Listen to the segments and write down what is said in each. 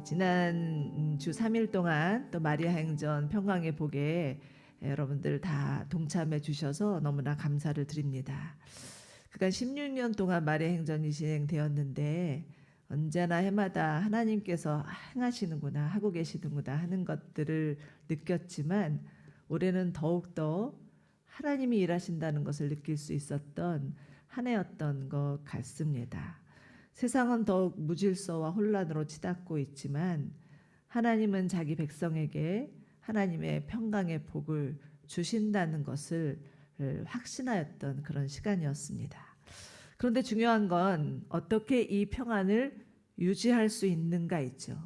지난 주 3일 동안 또 마리아 행전 평강의 복에 여러분들 다 동참해 주셔서 너무나 감사를 드립니다. 그간 16년 동안 마리아 행전이 진행되었는데 언제나 해마다 하나님께서 행하시는구나, 하고 계시는구나 하는 것들을 느꼈지만 올해는 더욱더 하나님이 일하신다는 것을 느낄 수 있었던 한 해였던 것 같습니다. 세상은 더욱 무질서와 혼란으로 치닫고 있지만 하나님은 자기 백성에게 하나님의 평강의 복을 주신다는 것을 확신하였던 그런 시간이었습니다. 그런데 중요한 건 어떻게 이 평안을 유지할 수 있는가 있죠.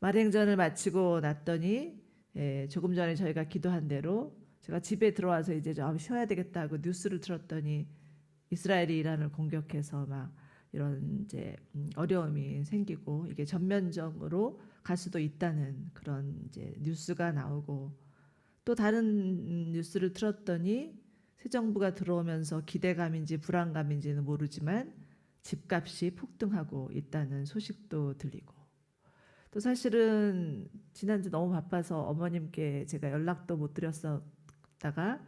말행전을 마치고 났더니 조금 전에 저희가 기도한 대로 제가 집에 들어와서 이제 좀 쉬어야 되겠다 하고 뉴스를 들었더니 이스라엘이 이란을 공격해서 막 이런 이제 어려움이 생기고 이게 전면적으로 갈 수도 있다는 그런 이제 뉴스가 나오고, 또 다른 뉴스를 들었더니 새 정부가 들어오면서 기대감인지 불안감인지는 모르지만 집값이 폭등하고 있다는 소식도 들리고, 또 사실은 지난주 너무 바빠서 어머님께 제가 연락도 못 드렸었다가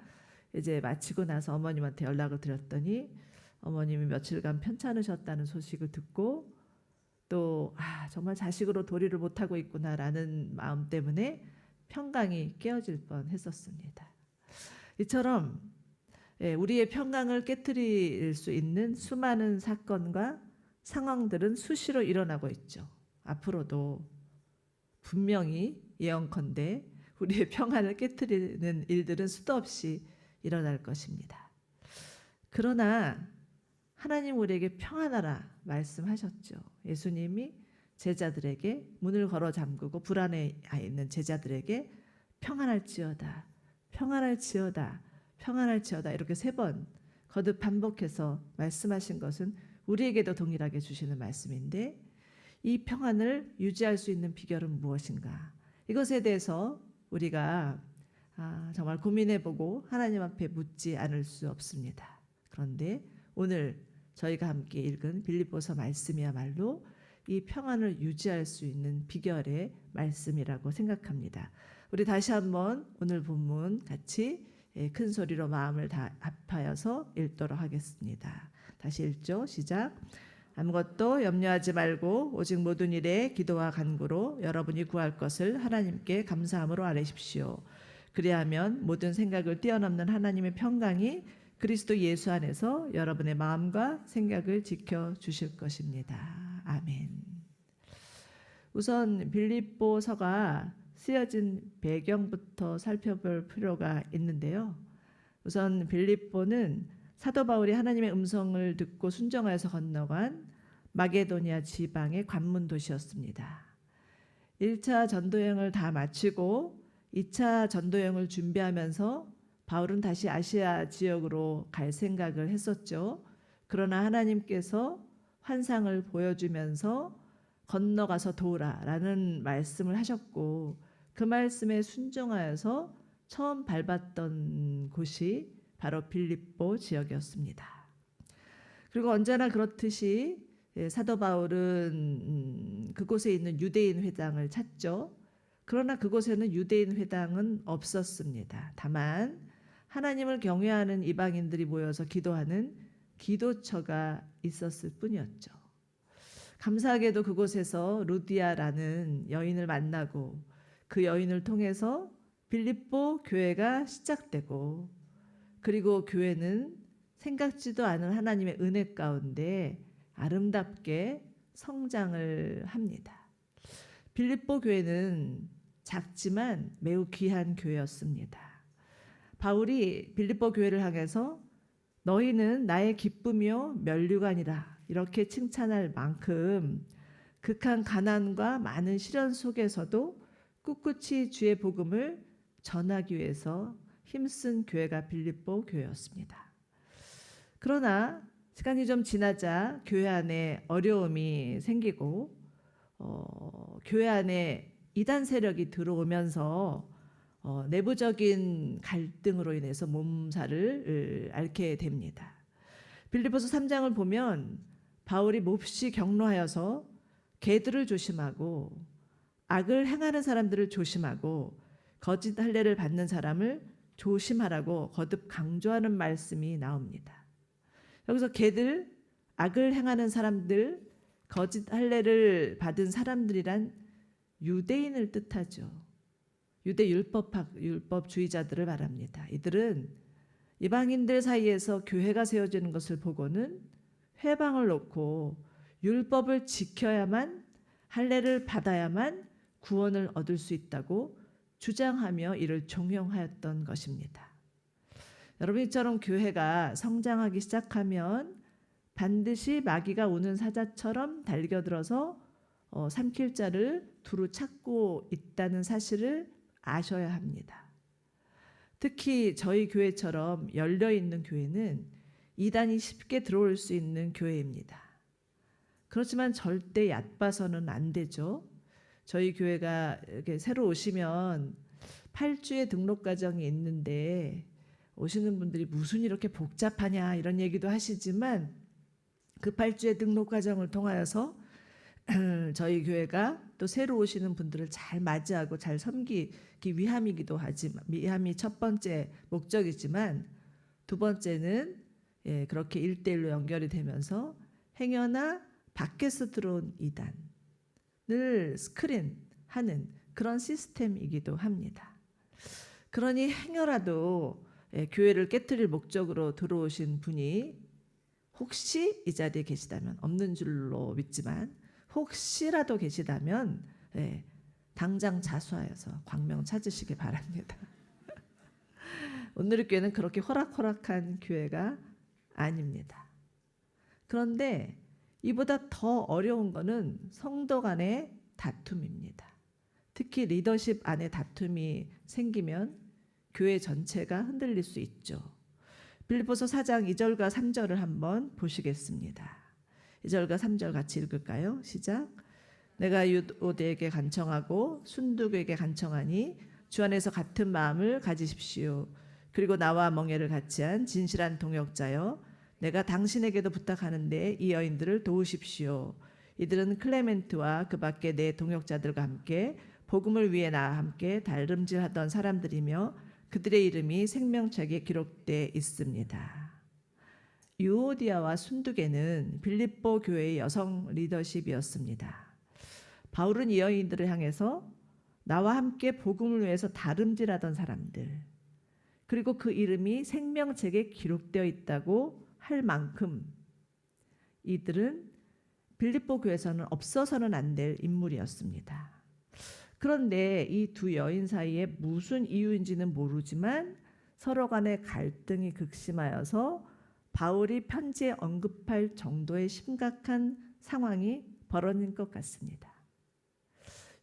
이제 마치고 나서 어머님한테 연락을 드렸더니 어머님이 며칠간 편찮으셨다는 소식을 듣고 또 정말 자식으로 도리를 못하고 있구나라는 마음 때문에 평강이 깨어질 뻔했었습니다. 이처럼 우리의 평강을 깨트릴 수 있는 수많은 사건과 상황들은 수시로 일어나고 있죠. 앞으로도 분명히 예언컨대 우리의 평안을 깨트리는 일들은 수도 없이 일어날 것입니다. 그러나 하나님 우리에게 평안하라 말씀하셨죠. 예수님이 제자들에게 문을 걸어 잠그고 불안해 있는 제자들에게 평안할지어다, 평안할지어다, 평안할지어다 이렇게 3번 거듭 반복해서 말씀하신 것은 우리에게도 동일하게 주시는 말씀인데, 이 평안을 유지할 수 있는 비결은 무엇인가? 이것에 대해서 우리가 정말 고민해보고 하나님 앞에 묻지 않을 수 없습니다. 그런데 오늘 저희가 함께 읽은 빌립보서 말씀이야말로 이 평안을 유지할 수 있는 비결의 말씀이라고 생각합니다. 우리 다시 한번 오늘 본문 같이 큰 소리로 마음을 다 합하여서 읽도록 하겠습니다. 다시 읽죠. 시작. 아무것도 염려하지 말고 오직 모든 일에 기도와 간구로 여러분이 구할 것을 하나님께 감사함으로 아뢰십시오. 그리하면 모든 생각을 뛰어넘는 하나님의 평강이 그리스도 예수 안에서 여러분의 마음과 생각을 지켜주실 것입니다. 아멘. 우선 빌립보서가 쓰여진 배경부터 살펴볼 필요가 있는데요. 우선 빌립보는 사도 바울이 하나님의 음성을 듣고 순종하여서 건너간 마게도니아 지방의 관문 도시였습니다. 1차 전도여행을 다 마치고 2차 전도여행을 준비하면서 바울은 다시 아시아 지역으로 갈 생각을 했었죠. 그러나 하나님께서 환상을 보여주면서 건너가서 도우라라는 말씀을 하셨고, 그 말씀에 순종하여서 처음 밟았던 곳이 바로 빌립보 지역이었습니다. 그리고 언제나 그렇듯이 사도 바울은 그곳에 있는 유대인 회당을 찾죠. 그러나 그곳에는 유대인 회당은 없었습니다. 다만 하나님을 경외하는 이방인들이 모여서 기도하는 기도처가 있었을 뿐이었죠. 감사하게도 그곳에서 루디아라는 여인을 만나고 그 여인을 통해서 빌립보 교회가 시작되고, 그리고 교회는 생각지도 않은 하나님의 은혜 가운데 아름답게 성장을 합니다. 빌립보 교회는 작지만 매우 귀한 교회였습니다. 바울이 빌립보 교회를 향해서 너희는 나의 기쁨이요 면류관이라 이렇게 칭찬할 만큼 극한 가난과 많은 시련 속에서도 꿋꿋이 주의 복음을 전하기 위해서 힘쓴 교회가 빌립보 교회였습니다. 그러나 시간이 좀 지나자 교회 안에 어려움이 생기고 교회 안에 이단 세력이 들어오면서 내부적인 갈등으로 인해서 몸살을 앓게 됩니다. 빌립보서 3장을 보면 바울이 몹시 격노하여서 개들을 조심하고 악을 행하는 사람들을 조심하고 거짓 할례를 받는 사람을 조심하라고 거듭 강조하는 말씀이 나옵니다. 여기서 걔들, 악을 행하는 사람들, 거짓 할례를 받은 사람들이란 유대인을 뜻하죠. 유대 율법주의자들을 말합니다. 이들은 이방인들 사이에서 교회가 세워지는 것을 보고는 회방을 놓고 율법을 지켜야만, 할례를 받아야만 구원을 얻을 수 있다고 주장하며 이를 종용하였던 것입니다. 여러분, 이처럼 교회가 성장하기 시작하면 반드시 마귀가 우는 사자처럼 달겨들어서 삼킬 자를 두루 찾고 있다는 사실을 아셔야 합니다. 특히 저희 교회처럼 열려있는 교회는 이단이 쉽게 들어올 수 있는 교회입니다. 그렇지만 절대 얕봐서는 안 되죠. 저희 교회가 이렇게 새로 오시면 8주의 등록 과정이 있는데 오시는 분들이 무슨 이렇게 복잡하냐 이런 얘기도 하시지만 그 8주의 등록 과정을 통하여서 저희 교회가 또 새로 오시는 분들을 잘 맞이하고 잘 섬기기 위함이기도 하지만, 위함이 첫 번째 목적이지만 두 번째는 그렇게 1대1로 연결이 되면서 행여나 밖에서 들어온 이단을 스크린하는 그런 시스템이기도 합니다. 그러니 행여라도 교회를 깨트릴 목적으로 들어오신 분이 혹시 이 자리에 계시다면, 없는 줄로 믿지만 혹시라도 계시다면 당장 자수하여서 광명 찾으시기 바랍니다. 오늘의 교회는 그렇게 호락호락한 교회가 아닙니다. 그런데 이보다 더 어려운 것은 성도 간의 다툼입니다. 특히 리더십 안에 다툼이 생기면 교회 전체가 흔들릴 수 있죠. 빌립보서 4장 2절과 3절을 한번 보시겠습니다. 2절과 3절 같이 읽을까요? 시작. 내가 유오데에게 간청하고 순두교에게 간청하니 주 안에서 같은 마음을 가지십시오. 그리고 나와 멍에를 같이 한 진실한 동역자여, 내가 당신에게도 부탁하는데 이 여인들을 도우십시오. 이들은 클레멘트와 그 밖에 내 동역자들과 함께 복음을 위해 나와 함께 달름질하던 사람들이며 그들의 이름이 생명책에 기록되어 있습니다. 유오디아와 순두계는 빌립보 교회의 여성 리더십이었습니다. 바울은 이 여인들을 향해서 나와 함께 복음을 위해서 다름질하던 사람들, 그리고 그 이름이 생명책에 기록되어 있다고 할 만큼 이들은 빌립보 교회에서는 없어서는 안 될 인물이었습니다. 그런데 이 두 여인 사이에 무슨 이유인지는 모르지만 서로 간의 갈등이 극심하여서 바울이 편지에 언급할 정도의 심각한 상황이 벌어진 것 같습니다.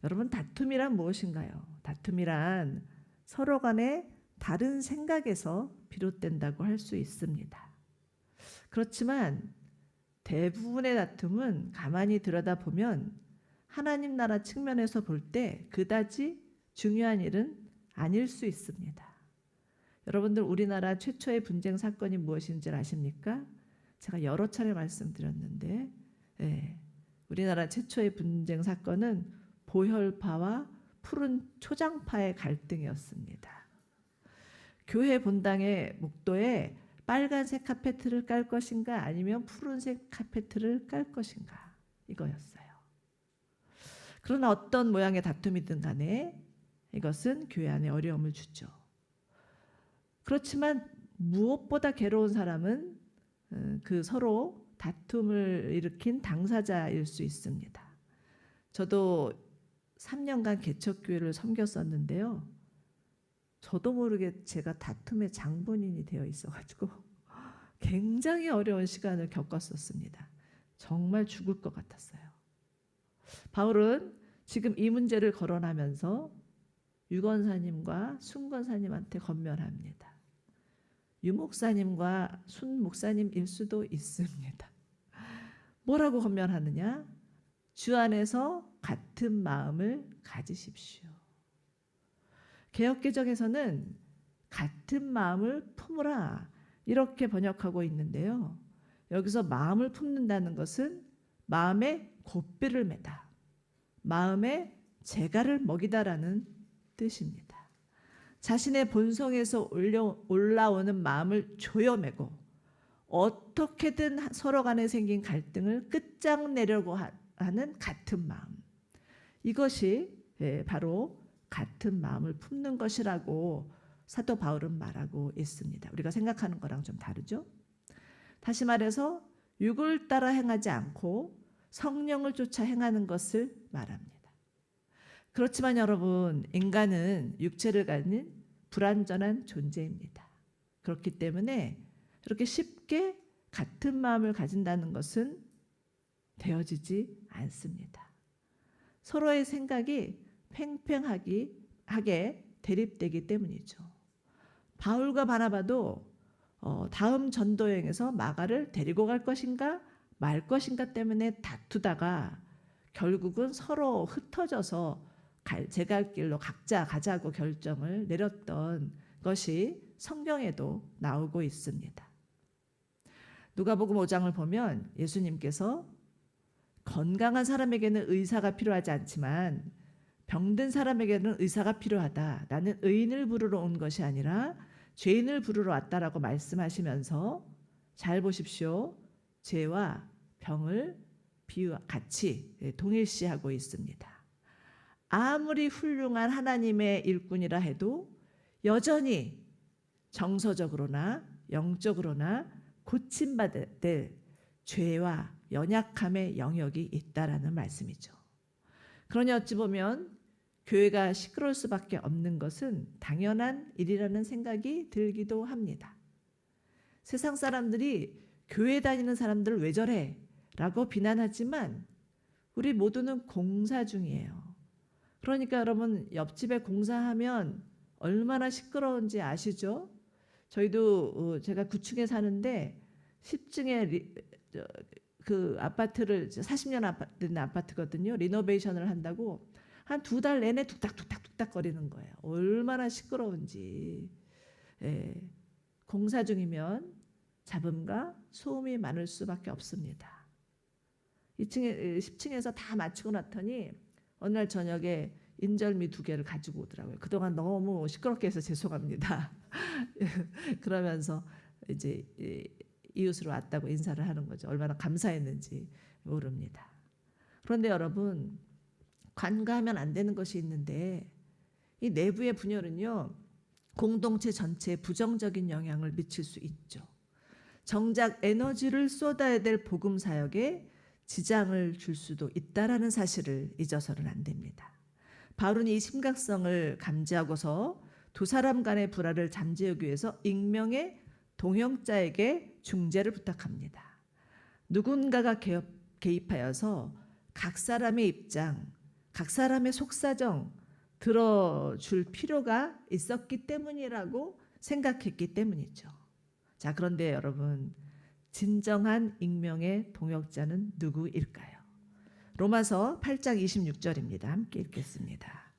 여러분, 다툼이란 무엇인가요? 다툼이란 서로 간의 다른 생각에서 비롯된다고 할 수 있습니다. 그렇지만 대부분의 다툼은 가만히 들여다보면 하나님 나라 측면에서 볼 때 그다지 중요한 일은 아닐 수 있습니다. 여러분들, 우리나라 최초의 분쟁 사건이 무엇인지 아십니까? 제가 여러 차례 말씀드렸는데 우리나라 최초의 분쟁 사건은 보혈파와 푸른 초장파의 갈등이었습니다. 교회 본당의 목도에 빨간색 카페트를 깔 것인가 아니면 푸른색 카페트를 깔 것인가, 이거였어요. 그러나 어떤 모양의 다툼이든 간에 이것은 교회 안에 어려움을 주죠. 그렇지만 무엇보다 괴로운 사람은 그 서로 다툼을 일으킨 당사자일 수 있습니다. 저도 3년간 개척교회를 섬겼었는데요. 저도 모르게 제가 다툼의 장본인이 되어 있어가지고 굉장히 어려운 시간을 겪었었습니다. 정말 죽을 것 같았어요. 바울은 지금 이 문제를 거론하면서 유건사님과 순건사님한테 권면합니다. 유목사님과 순목사님일 수도 있습니다. 뭐라고 권면하느냐? 주 안에서 같은 마음을 가지십시오. 개역개정에서는 같은 마음을 품으라 이렇게 번역하고 있는데요. 여기서 마음을 품는다는 것은 마음에 곱비를 매다, 마음에 재갈을 먹이다라는 뜻입니다. 자신의 본성에서 올라오는 마음을 조여매고 어떻게든 서로 간에 생긴 갈등을 끝장내려고 하는 같은 마음. 이것이 바로 같은 마음을 품는 것이라고 사도 바울은 말하고 있습니다. 우리가 생각하는 거랑 좀 다르죠? 다시 말해서 육을 따라 행하지 않고 성령을 쫓아 행하는 것을 말합니다. 그렇지만 여러분, 인간은 육체를 가진 불완전한 존재입니다. 그렇기 때문에 그렇게 쉽게 같은 마음을 가진다는 것은 되어지지 않습니다. 서로의 생각이 팽팽하게 대립되기 때문이죠. 바울과 바나바도 다음 전도 여행에서 마가를 데리고 갈 것인가 말 것인가 때문에 다투다가 결국은 서로 흩어져서 제 갈 길로 각자 가자고 결정을 내렸던 것이 성경에도 나오고 있습니다. 누가복음 5장을 보면 예수님께서 건강한 사람에게는 의사가 필요하지 않지만 병든 사람에게는 의사가 필요하다. 나는 의인을 부르러 온 것이 아니라 죄인을 부르러 왔다라고 말씀하시면서 잘 보십시오. 죄와 병을 같이 동일시하고 있습니다. 아무리 훌륭한 하나님의 일꾼이라 해도 여전히 정서적으로나 영적으로나 고침받을 죄와 연약함의 영역이 있다라는 말씀이죠. 그러니 어찌 보면 교회가 시끄러울 수밖에 없는 것은 당연한 일이라는 생각이 들기도 합니다. 세상 사람들이 교회 다니는 사람들 왜 저래? 라고 비난하지만 우리 모두는 공사 중이에요. 그러니까 여러분, 옆집에 공사하면 얼마나 시끄러운지 아시죠? 저희도 제가 9층에 사는데 10층에 그 아파트를 40년 된 아파트거든요. 리노베이션을 한다고 한 2달 내내 툭닥툭닥툭닥 거리는 거예요. 얼마나 시끄러운지. 공사 중이면 잡음과 소음이 많을 수밖에 없습니다. 10층에서 다 마치고 났더니 어느 날 저녁에 인절미 2개를 가지고 오더라고요. 그동안 너무 시끄럽게 해서 죄송합니다. 그러면서 이제 이웃으로 왔다고 인사를 하는 거죠. 얼마나 감사했는지 모릅니다. 그런데 여러분, 간과하면 안 되는 것이 있는데 이 내부의 분열은요, 공동체 전체에 부정적인 영향을 미칠 수 있죠. 정작 에너지를 쏟아야 될 복음 사역에 지장을 줄 수도 있다라는 사실을 잊어서는 안 됩니다. 바울은 이 심각성을 감지하고서 두 사람 간의 불화를 잠재우기 위해서 익명의 동역자에게 중재를 부탁합니다. 누군가가 개입하여서 각 사람의 입장, 각 사람의 속사정 들어줄 필요가 있었기 때문이라고 생각했기 때문이죠. 자, 그런데 여러분, 진정한 익명의 동역자는 누구일까요? 로마서 8장 26절입니다. 함께 읽겠습니다.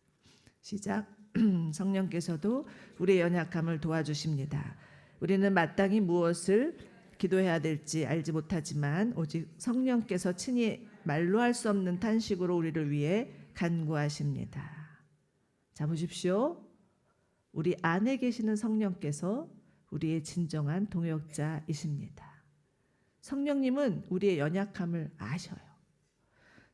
시작. 성령께서도 우리의 연약함을 도와주십니다. 우리는 마땅히 무엇을 기도해야 될지 알지 못하지만 오직 성령께서 친히 말로 할 수 없는 탄식으로 우리를 위해 간구하십니다. 자, 보십시오. 우리 안에 계시는 성령께서 우리의 진정한 동역자이십니다. 성령님은 우리의 연약함을 아셔요.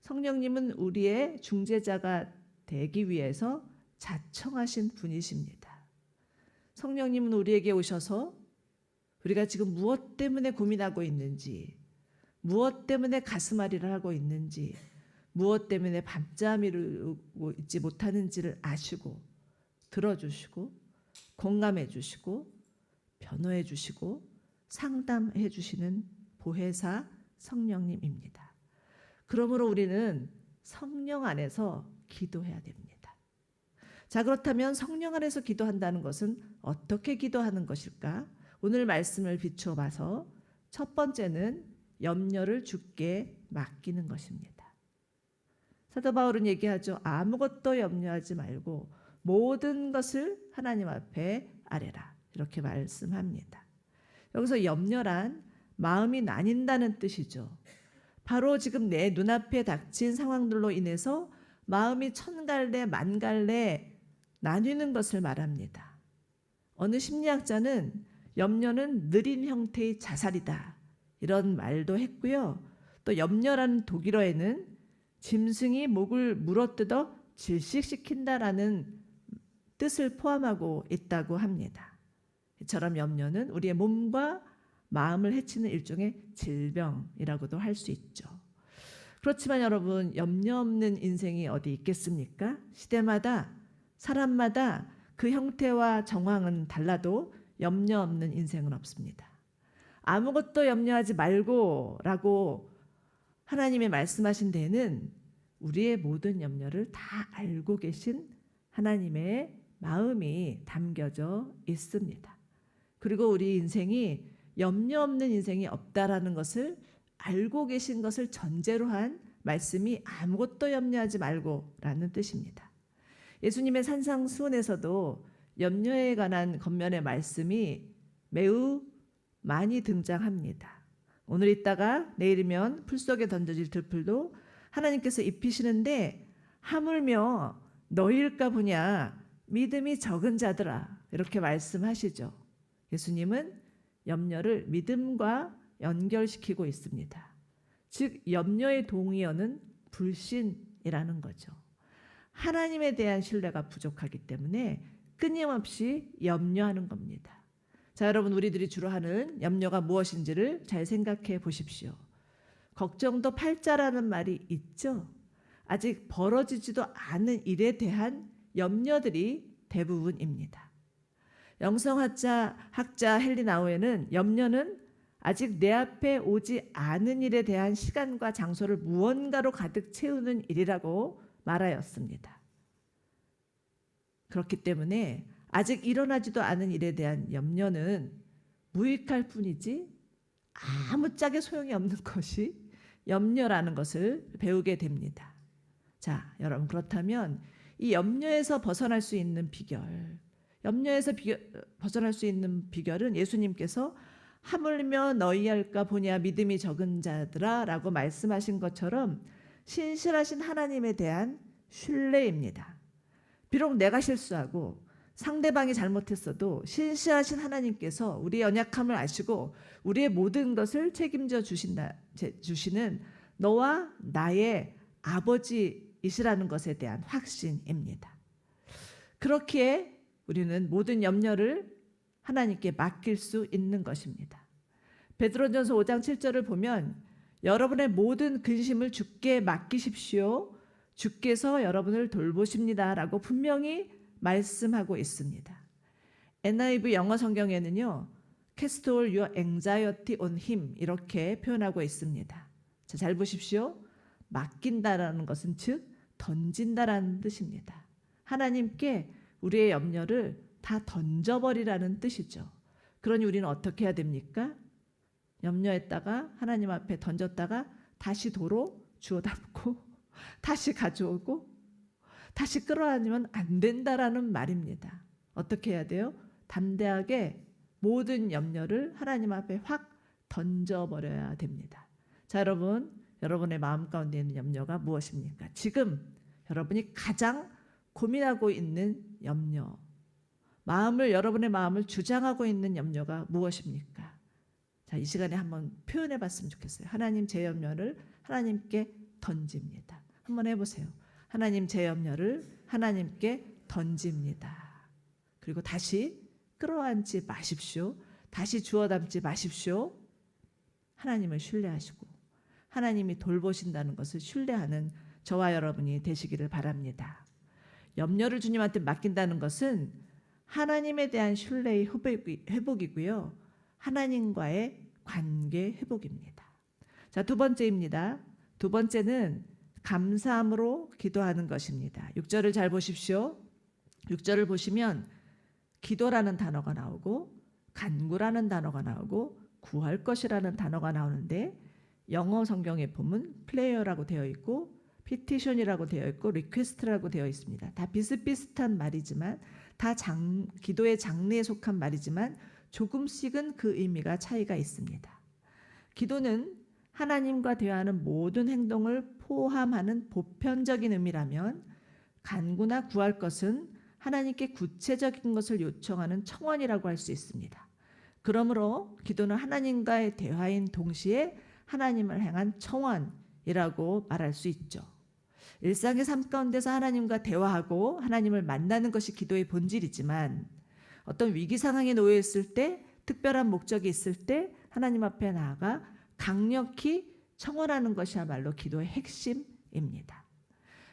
성령님은 우리의 중재자가 되기 위해서 자청하신 분이십니다. 성령님은 우리에게 오셔서 우리가 지금 무엇 때문에 고민하고 있는지, 무엇 때문에 가슴앓이를 하고 있는지, 무엇 때문에 밤잠이 이루고 있지 못하는지를 아시고 들어주시고 공감해 주시고 변호해 주시고 상담해 주시는 보혜사 성령님입니다. 그러므로 우리는 성령 안에서 기도해야 됩니다. 자, 그렇다면 성령 안에서 기도한다는 것은 어떻게 기도하는 것일까? 오늘 말씀을 비추어 봐서 첫 번째는 염려를 주께 맡기는 것입니다. 사도 바울은 얘기하죠. 아무것도 염려하지 말고 모든 것을 하나님 앞에 아뢰라. 이렇게 말씀합니다. 여기서 염려란 마음이 나뉜다는 뜻이죠. 바로 지금 내 눈앞에 닥친 상황들로 인해서 마음이 천갈래 만갈래 나뉘는 것을 말합니다. 어느 심리학자는 염려는 느린 형태의 자살이다, 이런 말도 했고요. 또 염려라는 독일어에는 짐승이 목을 물어뜯어 질식시킨다라는 뜻을 포함하고 있다고 합니다. 이처럼 염려는 우리의 몸과 마음을 해치는 일종의 질병이라고도 할 수 있죠. 그렇지만 여러분, 염려 없는 인생이 어디 있겠습니까? 시대마다 사람마다 그 형태와 정황은 달라도 염려 없는 인생은 없습니다. 아무것도 염려하지 말고 라고 하나님이 말씀하신 데에는 우리의 모든 염려를 다 알고 계신 하나님의 마음이 담겨져 있습니다. 그리고 우리 인생이 염려 없는 인생이 없다라는 것을 알고 계신 것을 전제로 한 말씀이 아무것도 염려하지 말고라는 뜻입니다. 예수님의 산상수훈에서도 염려에 관한 겉면의 말씀이 매우 많이 등장합니다. 오늘 있다가 내일이면 풀 속에 던져질 들풀도 하나님께서 입히시는데 하물며 너희일까 보냐, 믿음이 적은 자들아, 이렇게 말씀하시죠. 예수님은 염려를 믿음과 연결시키고 있습니다. 즉 염려의 동의어는 불신이라는 거죠. 하나님에 대한 신뢰가 부족하기 때문에 끊임없이 염려하는 겁니다. 자, 여러분, 우리들이 주로 하는 염려가 무엇인지를 잘 생각해 보십시오. 걱정도 팔자라는 말이 있죠. 아직 벌어지지도 않은 일에 대한 염려들이 대부분입니다. 영성학자 헨리 나우에는 염려는 아직 내 앞에 오지 않은 일에 대한 시간과 장소를 무언가로 가득 채우는 일이라고 말하였습니다. 그렇기 때문에 아직 일어나지도 않은 일에 대한 염려는 무익할 뿐이지 아무짝에 소용이 없는 것이 염려라는 것을 배우게 됩니다. 자, 여러분, 그렇다면 이 염려에서 벗어날 수 있는 비결, 벗어날 수 있는 비결은 예수님께서 하물며 너희할까 보냐 믿음이 적은 자들아 라고 말씀하신 것처럼 신실하신 하나님에 대한 신뢰입니다. 비록 내가 실수하고 상대방이 잘못했어도 신실하신 하나님께서 우리의 연약함을 아시고 우리의 모든 것을 책임져 주시는 너와 나의 아버지이시라는 것에 대한 확신입니다. 그렇기에 우리는 모든 염려를 하나님께 맡길 수 있는 것입니다. 베드로전서 5장 7절을 보면 여러분의 모든 근심을 주께 맡기십시오. 주께서 여러분을 돌보십니다 라고 분명히 말씀하고 있습니다. NIV 영어 성경에는요, Cast all your anxiety on him 이렇게 표현하고 있습니다. 자, 잘 보십시오. 맡긴다라는 것은 즉 던진다라는 뜻입니다. 하나님께 우리의 염려를 다 던져버리라는 뜻이죠. 그러니 우리는 어떻게 해야 됩니까? 염려했다가 하나님 앞에 던졌다가 다시 도로 주워 담고 다시 가져오고 다시 끌어안으면 안 된다라는 말입니다. 어떻게 해야 돼요? 담대하게 모든 염려를 하나님 앞에 확 던져버려야 됩니다. 자, 여러분, 여러분의 마음 가운데 있는 염려가 무엇입니까? 지금 여러분이 가장 고민하고 있는 염려, 여러분의 마음을 주장하고 있는 염려가 무엇입니까? 자, 이 시간에 한번 표현해 봤으면 좋겠어요. 하나님, 제 염려를 하나님께 던집니다. 한번 해보세요. 하나님, 제 염려를 하나님께 던집니다. 그리고 다시 끌어안지 마십시오. 다시 주워 담지 마십시오. 하나님을 신뢰하시고 하나님이 돌보신다는 것을 신뢰하는 저와 여러분이 되시기를 바랍니다. 염려를 주님한테 맡긴다는 것은 하나님에 대한 신뢰의 회복이고요. 하나님과의 관계 회복입니다. 자, 두 번째입니다. 두 번째는 감사함으로 기도하는 것입니다. 6절을 잘 보십시오. 6절을 보시면 기도라는 단어가 나오고 간구라는 단어가 나오고 구할 것이라는 단어가 나오는데 영어 성경에 보면 prayer라고 되어 있고 petition이라고 되어 있고 request라고 되어 있습니다. 다 비슷비슷한 말이지만 다 기도의 장르에 속한 말이지만 조금씩은 그 의미가 차이가 있습니다. 기도는 하나님과 대화하는 모든 행동을 포함하는 보편적인 의미라면, 간구나 구할 것은 하나님께 구체적인 것을 요청하는 청원이라고 할 수 있습니다. 그러므로 기도는 하나님과의 대화인 동시에 하나님을 향한 청원이라고 말할 수 있죠. 일상의 삶 가운데서 하나님과 대화하고 하나님을 만나는 것이 기도의 본질이지만, 어떤 위기 상황에 놓여 있을 때, 특별한 목적이 있을 때 하나님 앞에 나아가 강력히 청원하는 것이야말로 기도의 핵심입니다.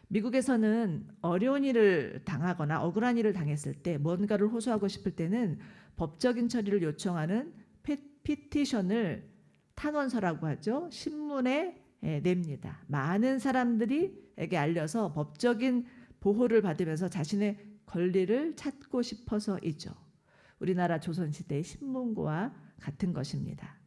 미국에서는 어려운 일을 당하거나 억울한 일을 당했을 때, 뭔가를 호소하고 싶을 때는 법적인 처리를 요청하는 피티션을 탄원서라고 하죠. 신문에 냅니다. 많은 사람들에게 알려서 법적인 보호를 받으면서 자신의 권리를 찾고 싶어서이죠. 우리나라 조선시대의 신문고와 같은 것입니다.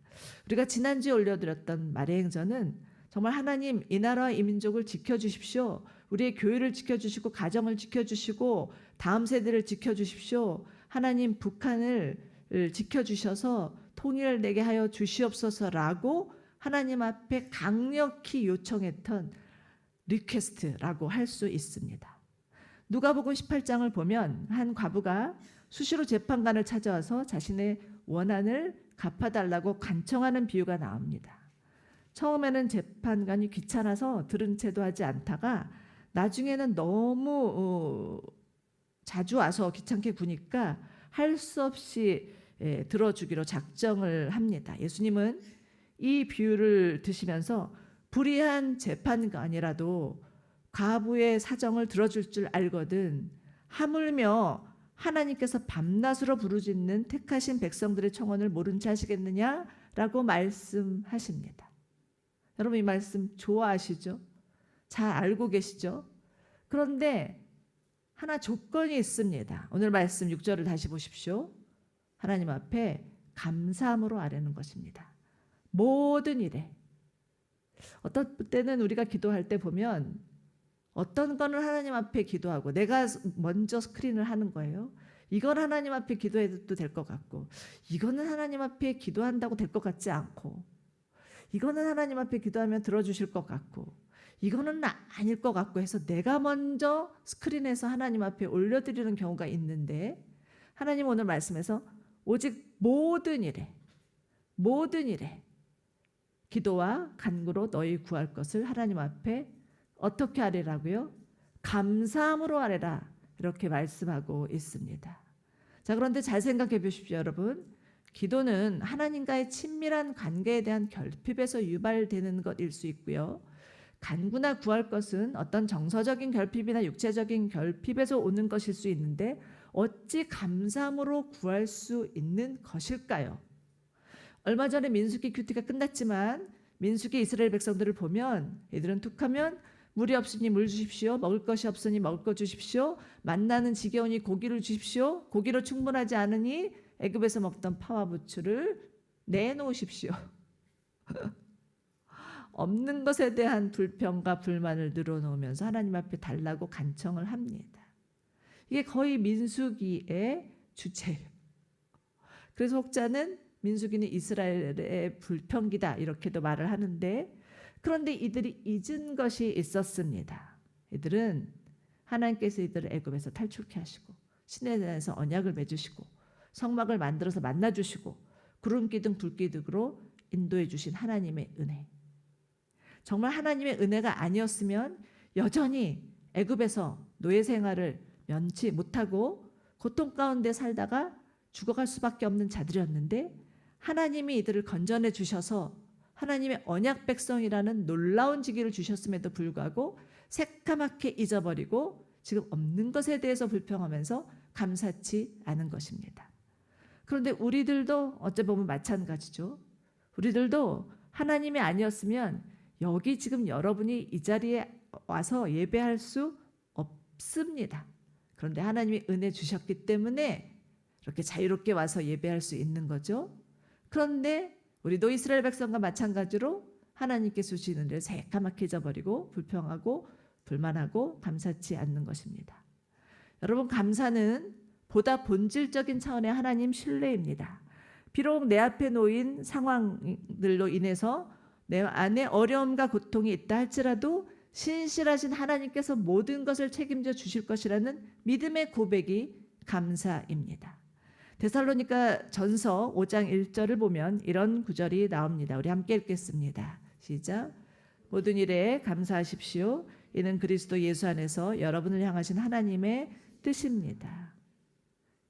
우리가 지난주에 올려드렸던 말의 행전은 정말 하나님, 이 나라와 이 민족을 지켜주십시오. 우리의 교회를 지켜주시고 가정을 지켜주시고 다음 세대를 지켜주십시오. 하나님, 북한을 지켜주셔서 통일되게 하여 주시옵소서라고 하나님 앞에 강력히 요청했던 리퀘스트라고 할 수 있습니다. 누가복음 18장을 보면 한 과부가 수시로 재판관을 찾아와서 자신의 원한을 갚아달라고 간청하는 비유가 나옵니다. 처음에는 재판관이 귀찮아서 들은 채도 하지 않다가 나중에는 너무 자주 와서 귀찮게 구니까 할 수 없이 들어주기로 작정을 합니다. 예수님은 이 비유를 드시면서 불의한 재판관이라도 과부의 사정을 들어줄 줄 알거든 하물며 하나님께서 밤낮으로 부르짖는 택하신 백성들의 청원을 모른 채 하시겠느냐라고 말씀하십니다. 여러분, 이 말씀 좋아하시죠? 잘 알고 계시죠? 그런데 하나 조건이 있습니다. 오늘 말씀 6절을 다시 보십시오. 하나님 앞에 감사함으로 아뢰는 것입니다. 모든 일에. 어떤 때는 우리가 기도할 때 보면 어떤 거는 하나님 앞에 기도하고 내가 먼저 스크린을 하는 거예요. 이건 하나님 앞에 기도해도 될 것 같고, 이거는 하나님 앞에 기도한다고 될 것 같지 않고, 이거는 하나님 앞에 기도하면 들어주실 것 같고, 이거는 아닐 것 같고 해서 내가 먼저 스크린에서 하나님 앞에 올려드리는 경우가 있는데, 하나님 오늘 말씀에서 오직 모든 일에 기도와 간구로 너희 구할 것을 하나님 앞에 어떻게 아뢰라고요? 감사함으로 아뢰라, 이렇게 말씀하고 있습니다. 자, 그런데 잘 생각해 보십시오, 여러분. 기도는 하나님과의 친밀한 관계에 대한 결핍에서 유발되는 것일 수 있고요. 간구나 구할 것은 어떤 정서적인 결핍이나 육체적인 결핍에서 오는 것일 수 있는데, 어찌 감사함으로 구할 수 있는 것일까요? 얼마 전에 민수기 큐티가 끝났지만 민수기 이스라엘 백성들을 보면 이들은 툭하면 물이 없으니 물 주십시오. 먹을 것이 없으니 먹을 것 주십시오. 만나는 지겨우니 고기를 주십시오. 고기로 충분하지 않으니 애굽에서 먹던 파와 부추를 내놓으십시오. 없는 것에 대한 불평과 불만을 늘어놓으면서 하나님 앞에 달라고 간청을 합니다. 이게 거의 민수기의 주체예요. 그래서 혹자는 민수기는 이스라엘의 불평기다, 이렇게도 말을 하는데, 그런데 이들이 잊은 것이 있었습니다. 이들은 하나님께서 이들을 애굽에서 탈출케 하시고 시내산에서 언약을 맺으시고 성막을 만들어서 만나주시고 구름기둥 불기둥으로 인도해 주신 하나님의 은혜, 정말 하나님의 은혜가 아니었으면 여전히 애굽에서 노예 생활을 면치 못하고 고통 가운데 살다가 죽어갈 수밖에 없는 자들이었는데, 하나님이 이들을 건져내 주셔서 하나님의 언약 백성이라는 놀라운 직위를 주셨음에도 불구하고 새까맣게 잊어버리고 지금 없는 것에 대해서 불평하면서 감사치 않은 것입니다. 그런데 우리들도 어찌 보면 마찬가지죠. 우리들도 하나님이 아니었으면 여기 지금 여러분이 이 자리에 와서 예배할 수 없습니다. 그런데 하나님이 은혜 주셨기 때문에 이렇게 자유롭게 와서 예배할 수 있는 거죠. 그런데 우리도 이스라엘 백성과 마찬가지로 하나님께서 주신 은혜를 새까맣게 잊어버리고 불평하고 불만하고 감사치 않는 것입니다. 여러분, 감사는 보다 본질적인 차원의 하나님 신뢰입니다. 비록 내 앞에 놓인 상황들로 인해서 내 안에 어려움과 고통이 있다 할지라도 신실하신 하나님께서 모든 것을 책임져 주실 것이라는 믿음의 고백이 감사입니다. 데살로니가 전서 5장 1절을 보면 이런 구절이 나옵니다. 우리 함께 읽겠습니다. 시작. 모든 일에 감사하십시오. 이는 그리스도 예수 안에서 여러분을 향하신 하나님의 뜻입니다.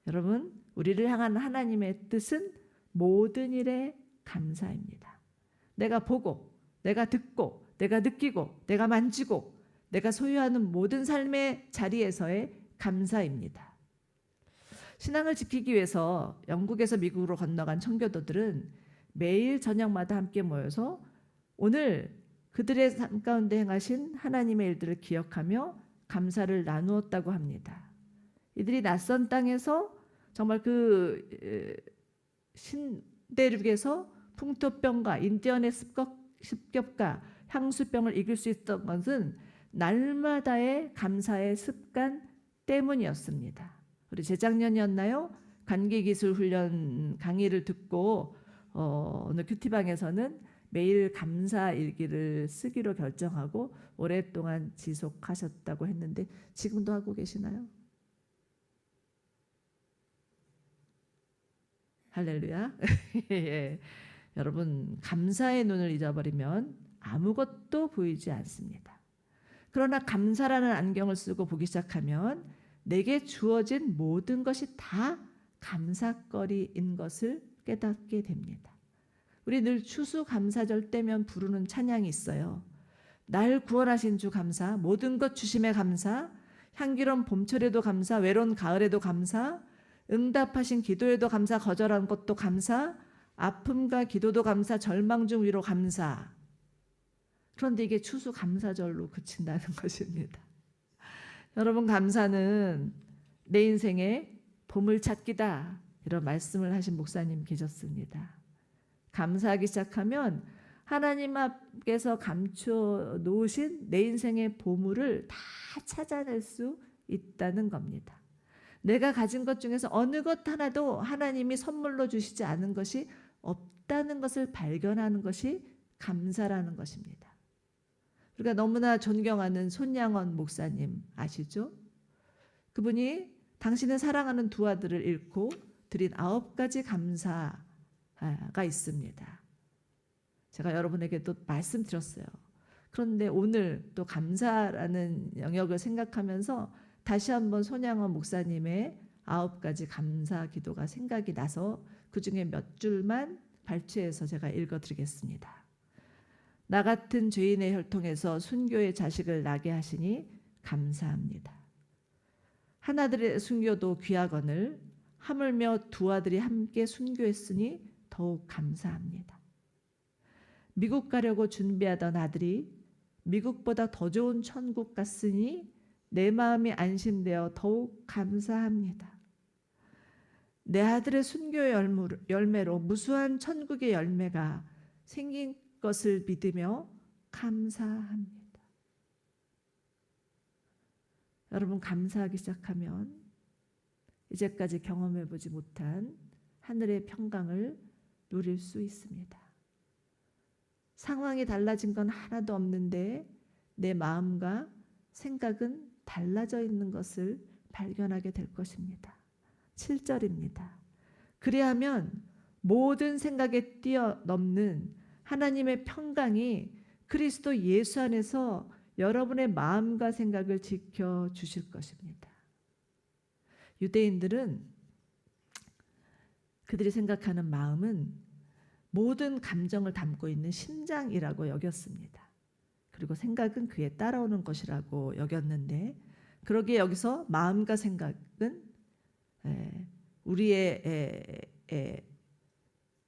여러분, 우리를 향한 하나님의 뜻은 모든 일에 감사입니다. 내가 보고, 내가 듣고, 내가 느끼고, 내가 만지고, 내가 소유하는 모든 삶의 자리에서의 감사입니다. 신앙을 지키기 위해서 영국에서 미국으로 건너간 청교도들은 매일 저녁마다 함께 모여서 오늘 그들의 삶 가운데 행하신 하나님의 일들을 기억하며 감사를 나누었다고 합니다. 이들이 낯선 땅에서 정말 그 신대륙에서 풍토병과 인디언의 습격과 향수병을 이길 수 있었던 것은 날마다의 감사의 습관 때문이었습니다. 우리 재작년이었나요? 관계기술훈련 강의를 듣고 어느 큐티방에서는 매일 감사 일기를 쓰기로 결정하고 오랫동안 지속하셨다고 했는데 지금도 하고 계시나요? 할렐루야. 예. 여러분, 감사의 눈을 잊어버리면 아무것도 보이지 않습니다. 그러나 감사라는 안경을 쓰고 보기 시작하면 내게 주어진 모든 것이 다 감사거리인 것을 깨닫게 됩니다. 우리 늘 추수감사절 때면 부르는 찬양이 있어요. 날 구원하신 주 감사, 모든 것 주심에 감사, 향기로운 봄철에도 감사, 외로운 가을에도 감사, 응답하신 기도에도 감사, 거절한 것도 감사, 아픔과 기도도 감사, 절망 중 위로 감사. 그런데 이게 추수감사절로 그친다는 것입니다. 여러분, 감사는 내 인생의 보물찾기다, 이런 말씀을 하신 목사님 계셨습니다. 감사하기 시작하면 하나님 앞에서 감춰 놓으신 내 인생의 보물을 다 찾아낼 수 있다는 겁니다. 내가 가진 것 중에서 어느 것 하나도 하나님이 선물로 주시지 않은 것이 없다는 것을 발견하는 것이 감사라는 것입니다. 우리가 너무나 존경하는 손양원 목사님 아시죠? 그분이 당신의 사랑하는 두 아들을 잃고 드린 9가지 감사가 있습니다. 제가 여러분에게도 말씀드렸어요. 그런데 오늘 또 감사라는 영역을 생각하면서 다시 한번 손양원 목사님의 9가지 감사 기도가 생각이 나서 그중에 몇 줄만 발췌해서 제가 읽어드리겠습니다. 나 같은 죄인의 혈통에서 순교의 자식을 나게 하시니 감사합니다. 하나들의 순교도 귀하거늘 하물며 두 아들이 함께 순교했으니 더욱 감사합니다. 미국 가려고 준비하던 아들이 미국보다 더 좋은 천국 갔으니 내 마음이 안심되어 더욱 감사합니다. 내 아들의 순교의 열매로 무수한 천국의 열매가 생긴 것을 믿으며 감사합니다. 여러분, 감사하기 시작하면 이제까지 경험해보지 못한 하늘의 평강을 누릴 수 있습니다. 상황이 달라진 건 하나도 없는데 내 마음과 생각은 달라져 있는 것을 발견하게 될 것입니다. 7절입니다. 그리하면 모든 생각에 뛰어넘는 하나님의 평강이 그리스도 예수 안에서 여러분의 마음과 생각을 지켜주실 것입니다. 유대인들은 그들이 생각하는 마음은 모든 감정을 담고 있는 심장이라고 여겼습니다. 그리고 생각은 그에 따라오는 것이라고 여겼는데, 그러기에 여기서 마음과 생각은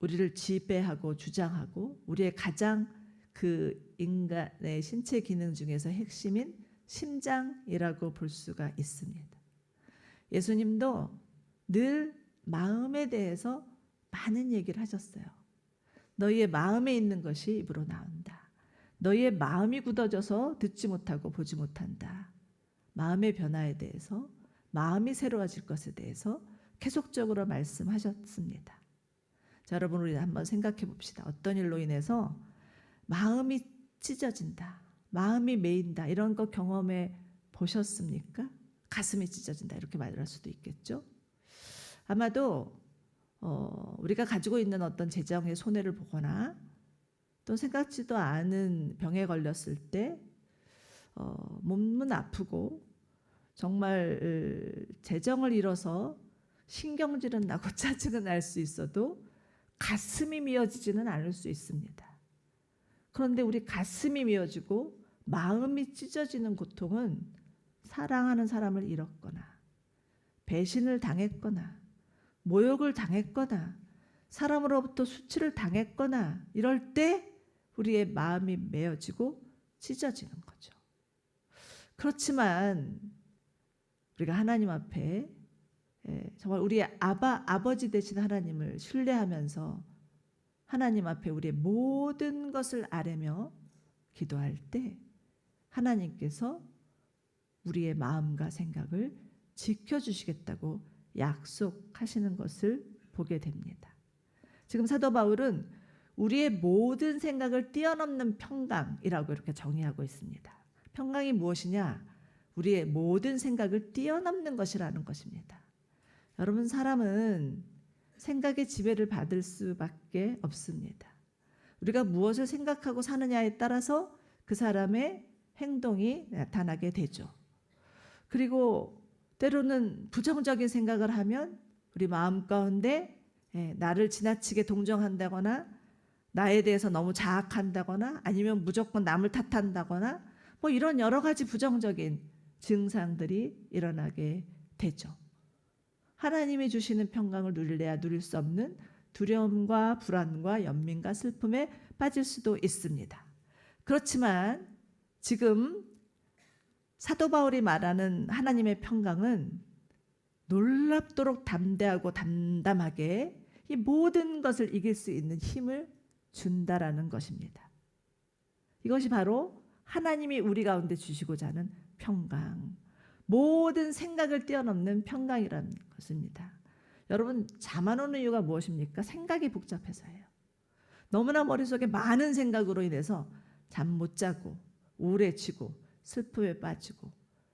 우리를 지배하고 주장하고 우리의 가장 그 인간의 신체 기능 중에서 핵심인 심장이라고 볼 수가 있습니다. 예수님도 늘 마음에 대해서 많은 얘기를 하셨어요. 너희의 마음에 있는 것이 입으로 나온다. 너희의 마음이 굳어져서 듣지 못하고 보지 못한다. 마음의 변화에 대해서, 마음이 새로워질 것에 대해서 계속적으로 말씀하셨습니다. 자, 여러분, 우리 한번 생각해 봅시다. 어떤 일로 인해서 마음이 찢어진다, 마음이 메인다, 이런 거 경험해 보셨습니까? 가슴이 찢어진다, 이렇게 말할 수도 있겠죠. 아마도 우리가 가지고 있는 어떤 재정의 손해를 보거나 또 생각지도 않은 병에 걸렸을 때 몸은 아프고 정말 재정을 잃어서 신경질은 나고 짜증은 날 수 있어도 가슴이 미어지지는 않을 수 있습니다. 그런데 우리 가슴이 미어지고 마음이 찢어지는 고통은 사랑하는 사람을 잃었거나 배신을 당했거나 모욕을 당했거나 사람으로부터 수치를 당했거나 이럴 때 우리의 마음이 메어지고 찢어지는 거죠. 그렇지만 우리가 하나님 앞에 정말 우리의 아버지 되신 하나님을 신뢰하면서 하나님 앞에 우리의 모든 것을 아뢰며 기도할 때 하나님께서 우리의 마음과 생각을 지켜주시겠다고 약속하시는 것을 보게 됩니다. 지금 사도 바울은 우리의 모든 생각을 뛰어넘는 평강이라고 이렇게 정의하고 있습니다. 평강이 무엇이냐? 우리의 모든 생각을 뛰어넘는 것이라는 것입니다. 여러분, 사람은 생각의 지배를 받을 수밖에 없습니다. 우리가 무엇을 생각하고 사느냐에 따라서 그 사람의 행동이 나타나게 되죠. 그리고 때로는 부정적인 생각을 하면 우리 마음 가운데 나를 지나치게 동정한다거나 나에 대해서 너무 자학한다거나 아니면 무조건 남을 탓한다거나 뭐 이런 여러 가지 부정적인 증상들이 일어나게 되죠. 하나님이 주시는 평강을 누릴래야 누릴 수 없는 두려움과 불안과 연민과 슬픔에 빠질 수도 있습니다. 그렇지만 지금 사도 바울이 말하는 하나님의 평강은 놀랍도록 담대하고 담담하게 이 모든 것을 이길 수 있는 힘을 준다라는 것입니다. 이것이 바로 하나님이 우리 가운데 주시고자 하는 평강, 모든 생각을 뛰어넘는 평강이라는 것입니다. 여러분, 잠 안 오는 이유가 무엇입니까? 생각이 복잡해서예요. 너무나 머릿속에 많은 생각으로 인해서 잠 못 자고 우울해지고 슬픔에 빠지고,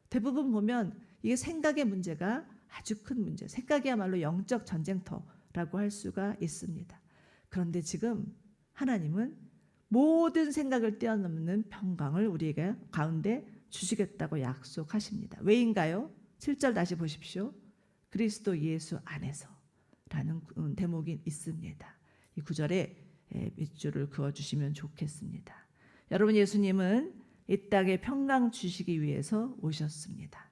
대부분 보면 이게 생각의 문제가 아주 큰 문제, 생각이야말로 영적 전쟁터라고 할 수가 있습니다. 그런데 지금 하나님은 모든 생각을 뛰어넘는 평강을 우리에게 가운데 주시겠다고 약속하십니다. 왜인가요? 7절 다시 보십시오. 그리스도 예수 안에서 라는 대목이 있습니다. 이 구절에 밑줄을 그어주시면 좋겠습니다. 여러분, 예수님은 이 땅에 평강 주시기 위해서 오셨습니다.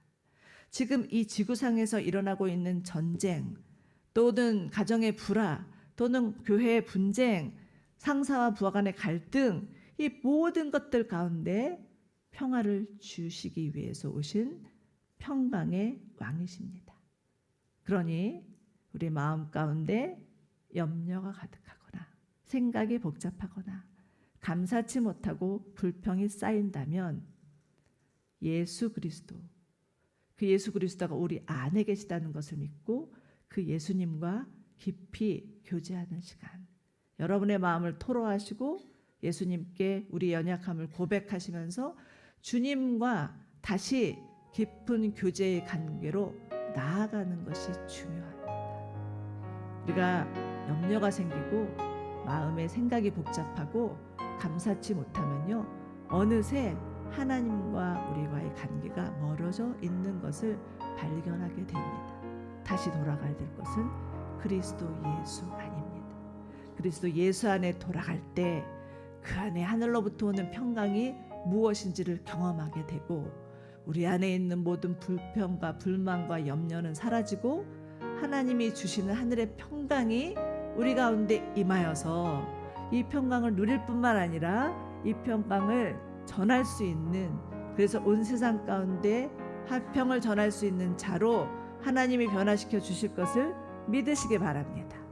지금 이 지구상에서 일어나고 있는 전쟁 또는 가정의 불화 또는 교회의 분쟁, 상사와 부하 간의 갈등, 이 모든 것들 가운데 평화를 주시기 위해서 오신 평강의 왕이십니다. 그러니 우리 마음 가운데 염려가 가득하거나 생각이 복잡하거나 감사치 못하고 불평이 쌓인다면 예수 그리스도, 그 예수 그리스도가 우리 안에 계시다는 것을 믿고 그 예수님과 깊이 교제하는 시간, 여러분의 마음을 토로하시고 예수님께 우리 연약함을 고백하시면서 주님과 다시 깊은 교제의 관계로 나아가는 것이 중요합니다. 우리가 염려가 생기고 마음의 생각이 복잡하고 감사치 못하면요, 어느새 하나님과 우리와의 관계가 멀어져 있는 것을 발견하게 됩니다. 다시 돌아가야 될 것은 그리스도 예수 안입니다. 그리스도 예수 안에 돌아갈 때 그 안에 하늘로부터 오는 평강이 무엇인지를 경험하게 되고, 우리 안에 있는 모든 불평과 불만과 염려는 사라지고 하나님이 주시는 하늘의 평강이 우리 가운데 임하여서 이 평강을 누릴 뿐만 아니라 이 평강을 전할 수 있는, 그래서 온 세상 가운데 화평을 전할 수 있는 자로 하나님이 변화시켜 주실 것을 믿으시기 바랍니다.